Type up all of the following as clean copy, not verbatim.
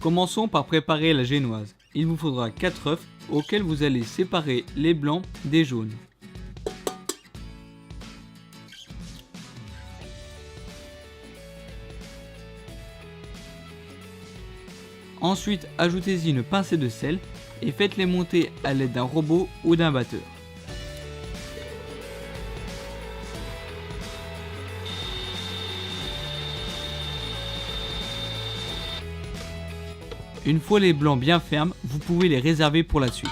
Commençons par préparer la génoise. Il vous faudra 4 œufs auxquels vous allez séparer les blancs des jaunes. Ensuite, ajoutez-y une pincée de sel et faites-les monter à l'aide d'un robot ou d'un batteur. Une fois les blancs bien fermes, vous pouvez les réserver pour la suite.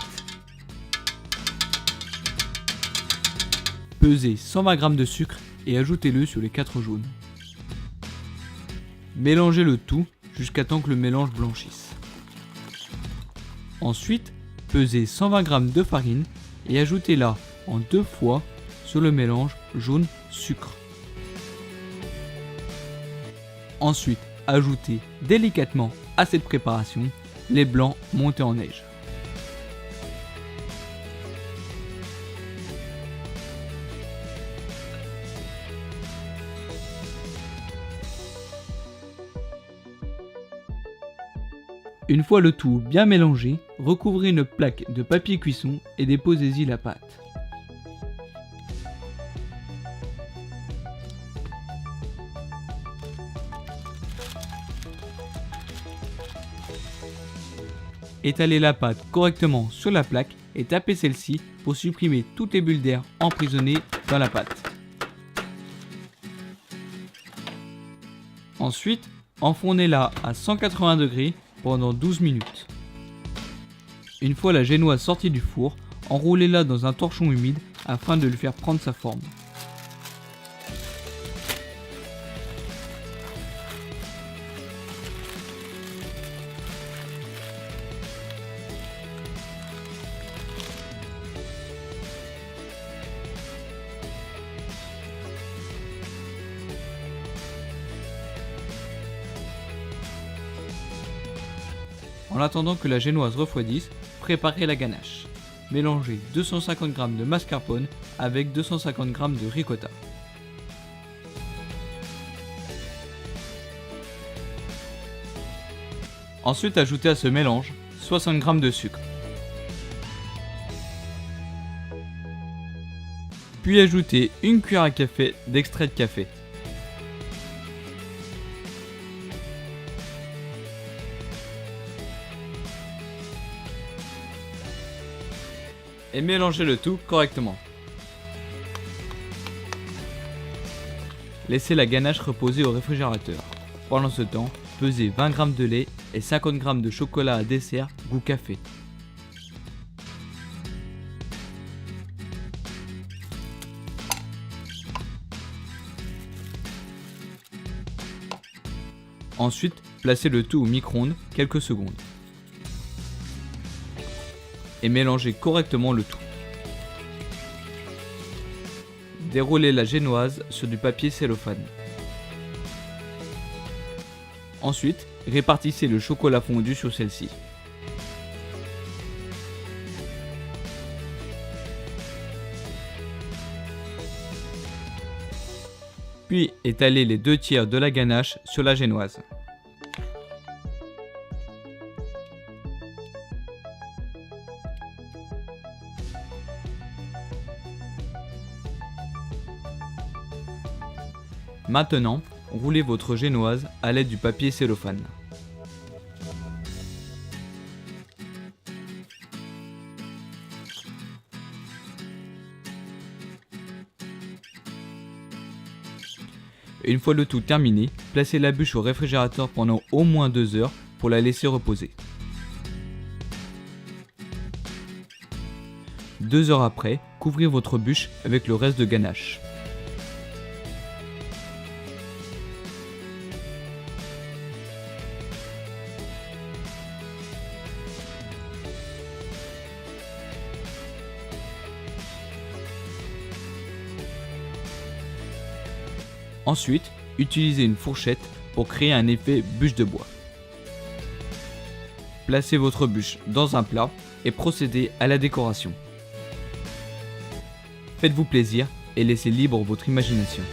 Pesez 120 g de sucre et ajoutez-le sur les 4 jaunes. Mélangez le tout jusqu'à temps que le mélange blanchisse. Ensuite, pesez 120 g de farine et ajoutez-la en 2 fois sur le mélange jaune-sucre. Ensuite, ajoutez délicatement à cette préparation les blancs montés en neige. Une fois le tout bien mélangé, recouvrez une plaque de papier cuisson et déposez-y la pâte. Étalez la pâte correctement sur la plaque et tapez celle-ci pour supprimer toutes les bulles d'air emprisonnées dans la pâte. Ensuite, enfournez-la à 180 degrés pendant 12 minutes. Une fois la génoise sortie du four, enroulez-la dans un torchon humide afin de lui faire prendre sa forme. En attendant que la génoise refroidisse, préparez la ganache. Mélangez 250 g de mascarpone avec 250 g de ricotta. Ensuite, ajoutez à ce mélange 60 g de sucre. Puis ajoutez une cuillère à café d'extrait de café. Et mélangez le tout correctement. Laissez la ganache reposer au réfrigérateur. Pendant ce temps, pesez 20 g de lait et 50 g de chocolat à dessert goût café. Ensuite, placez le tout au micro-ondes quelques secondes. Et mélangez correctement le tout. Déroulez la génoise sur du papier cellophane. Ensuite, répartissez le chocolat fondu sur celle-ci. Puis étalez les 2 tiers de la ganache sur la génoise. Maintenant, roulez votre génoise à l'aide du papier cellophane. Une fois le tout terminé, placez la bûche au réfrigérateur pendant au moins 2 heures pour la laisser reposer. 2 heures après, couvrez votre bûche avec le reste de ganache. Ensuite, utilisez une fourchette pour créer un effet bûche de bois. Placez votre bûche dans un plat et procédez à la décoration. Faites-vous plaisir et laissez libre votre imagination.